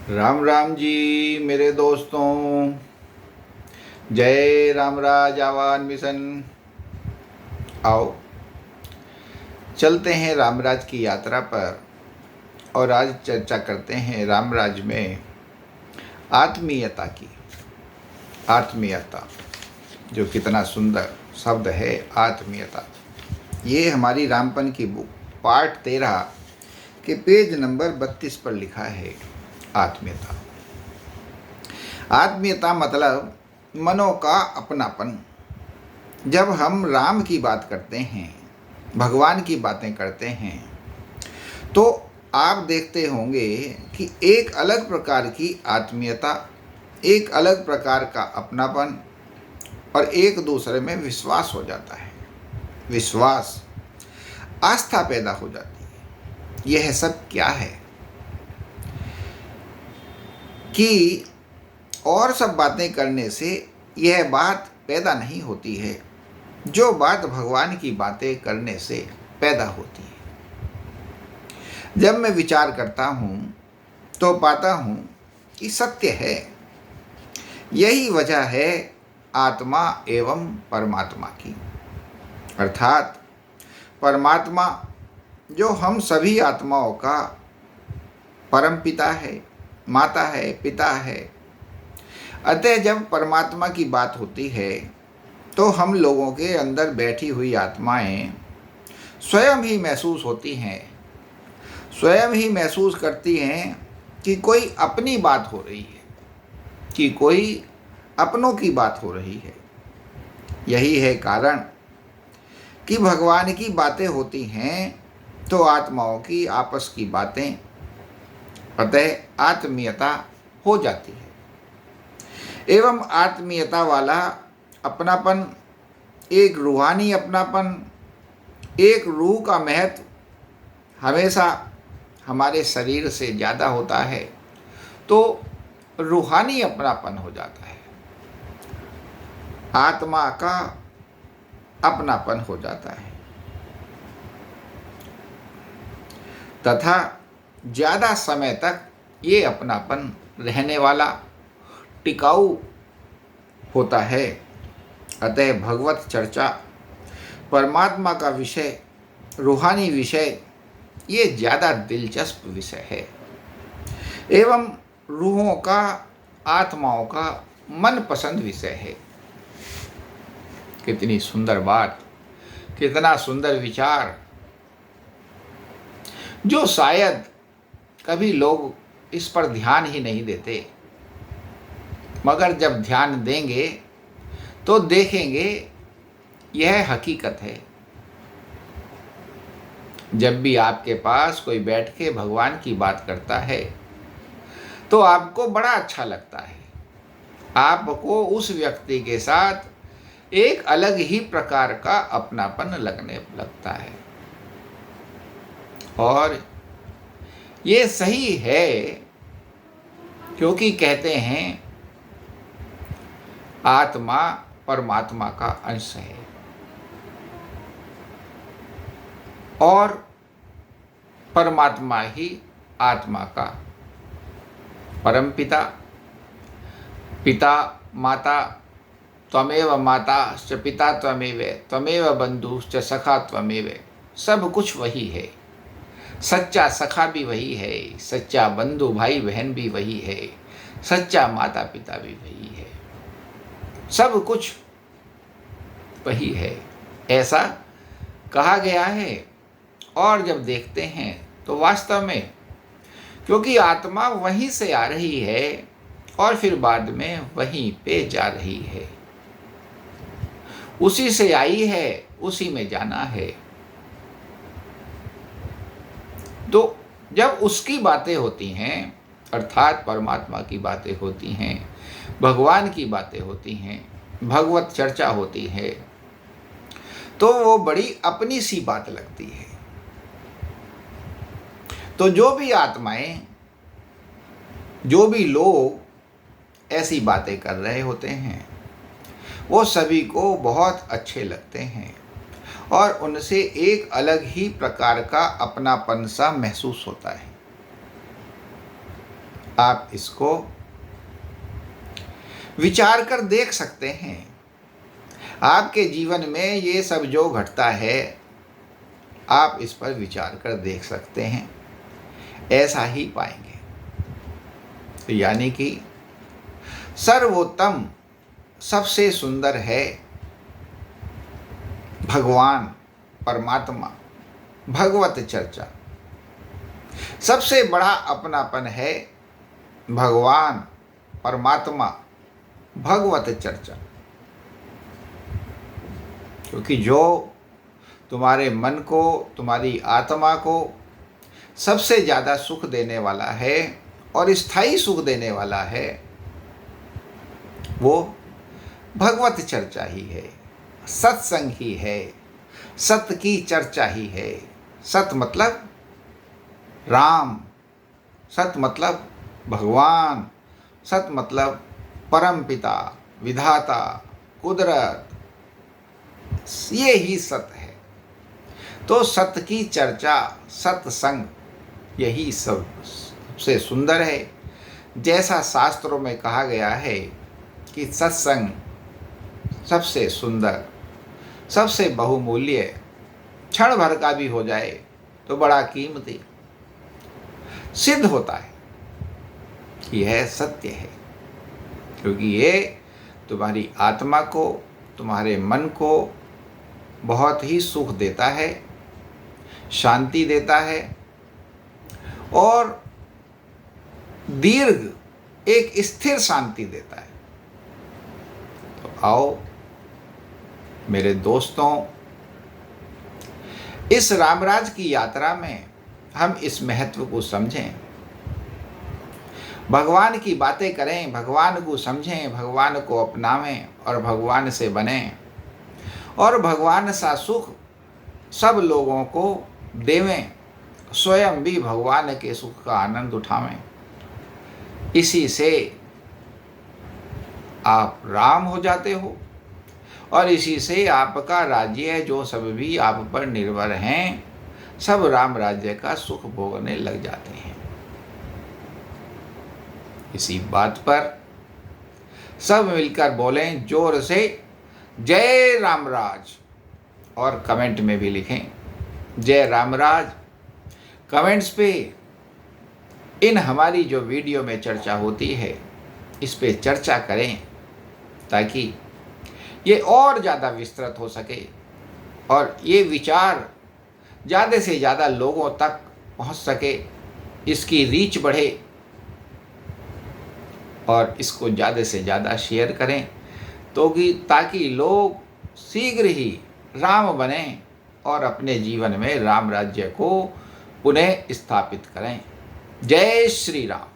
राम राम जी मेरे दोस्तों। जय रामराज आवान मिशन। आओ चलते हैं रामराज की यात्रा पर और आज चर्चा करते हैं रामराज में आत्मीयता की। आत्मीयता जो कितना सुंदर शब्द है आत्मीयता। ये हमारी रामपन की बुक पार्ट 13 के पेज नंबर 32 पर लिखा है। आत्मीयता आत्मीयता मतलब मनों का अपनापन। जब हम राम की बात करते हैं, भगवान की बातें करते हैं, तो आप देखते होंगे कि एक अलग प्रकार की आत्मीयता, एक अलग प्रकार का अपनापन और एक दूसरे में विश्वास हो जाता है। विश्वास, आस्था पैदा हो जाती है। यह सब क्या है कि और सब बातें करने से यह बात पैदा नहीं होती है जो बात भगवान की बातें करने से पैदा होती है। जब मैं विचार करता हूँ तो पाता हूँ कि सत्य है। यही वजह है आत्मा एवं परमात्मा की। अर्थात परमात्मा जो हम सभी आत्माओं का परम पिता है, माता है, पिता है। अतः जब परमात्मा की बात होती है तो हम लोगों के अंदर बैठी हुई आत्माएं स्वयं ही महसूस होती हैं, स्वयं ही महसूस करती हैं कि कोई अपनी बात हो रही है, कि कोई अपनों की बात हो रही है। यही है कारण कि भगवान की बातें होती हैं तो आत्माओं की आपस की बातें, अतः आत्मीयता हो जाती है। एवं आत्मीयता वाला अपनापन, एक रूहानी अपनापन, एक रूह का महत्व हमेशा हमारे शरीर से ज़्यादा होता है, तो रूहानी अपनापन हो जाता है, आत्मा का अपनापन हो जाता है। तथा ज़्यादा समय तक ये अपनापन रहने वाला, टिकाऊ होता है। अतः भगवत चर्चा, परमात्मा का विषय, रूहानी विषय, ये ज़्यादा दिलचस्प विषय है एवं रूहों का, आत्माओं का मनपसंद विषय है। कितनी सुंदर बात, कितना सुंदर विचार, जो शायद कभी लोग इस पर ध्यान ही नहीं देते, मगर जब ध्यान देंगे तो देखेंगे यह हकीकत है। जब भी आपके पास कोई बैठ के भगवान की बात करता है तो आपको बड़ा अच्छा लगता है। आपको उस व्यक्ति के साथ एक अलग ही प्रकार का अपनापन लगने लगता है। और ये सही है, क्योंकि कहते हैं आत्मा परमात्मा का अंश है और परमात्मा ही आत्मा का परम पिता, पिता माता त्वमेव माता च पिता त्वमेव त्वमेव बंधुश्च सखा त्वमेव। सब कुछ वही है। सच्चा सखा भी वही है, सच्चा बंधु भाई बहन भी वही है, सच्चा माता पिता भी वही है। सब कुछ वही है, ऐसा कहा गया है। और जब देखते हैं तो वास्तव में, क्योंकि आत्मा वहीं से आ रही है और फिर बाद में वहीं पे जा रही है, उसी से आई है, उसी में जाना है। तो जब उसकी बातें होती हैं, अर्थात परमात्मा की बातें होती हैं, भगवान की बातें होती हैं, भगवत चर्चा होती है, तो वो बड़ी अपनी सी बात लगती है। तो जो भी आत्माएं, जो भी लोग ऐसी बातें कर रहे होते हैं, वो सभी को बहुत अच्छे लगते हैं और उनसे एक अलग ही प्रकार का अपनापन सा महसूस होता है। आप इसको विचार कर देख सकते हैं। आपके जीवन में ये सब जो घटता है, आप इस पर विचार कर देख सकते हैं, ऐसा ही पाएंगे। तो यानी कि सर्वोत्तम, सबसे सुंदर है भगवान परमात्मा, भगवत चर्चा। सबसे बड़ा अपनापन है भगवान परमात्मा, भगवत चर्चा। क्योंकि जो तुम्हारे मन को, तुम्हारी आत्मा को सबसे ज़्यादा सुख देने वाला है और स्थायी सुख देने वाला है, वो भगवत चर्चा ही है, सत्संग ही है, सत्य की चर्चा ही है। सत मतलब राम, सत मतलब भगवान, सत मतलब परम पिता, विधाता, कुदरत, ये ही सत्य है। तो सत्य की चर्चा, सत्संग, यही सबसे सुंदर है। जैसा शास्त्रों में कहा गया है कि सत्संग सबसे सुंदर, सबसे बहुमूल्य, क्षण भर का भी हो जाए तो बड़ा कीमती सिद्ध होता है कि यह सत्य है। क्योंकि ये तुम्हारी आत्मा को, तुम्हारे मन को बहुत ही सुख देता है, शांति देता है और दीर्घ एक स्थिर शांति देता है। तो आओ मेरे दोस्तों, इस रामराज की यात्रा में हम इस महत्व को समझें, भगवान की बातें करें, भगवान को समझें, भगवान को अपनावें और भगवान से बनें और भगवान सा सुख सब लोगों को देवें, स्वयं भी भगवान के सुख का आनंद उठावें। इसी से आप राम हो जाते हो और इसी से आपका राज्य, जो सब भी आप पर निर्भर हैं, सब राम राज्य का सुख भोगने लग जाते हैं। इसी बात पर सब मिलकर बोलें जोर से, जय रामराज, और कमेंट में भी लिखें जय रामराज। कमेंट्स पे इन हमारी जो वीडियो में चर्चा होती है, इस पे चर्चा करें ताकि ये और ज़्यादा विस्तृत हो सके और ये विचार ज़्यादा से ज़्यादा लोगों तक पहुंच सके, इसकी रीच बढ़े और इसको ज़्यादा से ज़्यादा शेयर करें ताकि लोग शीघ्र ही राम बने और अपने जीवन में राम राज्य को पुनः स्थापित करें। जय श्री राम।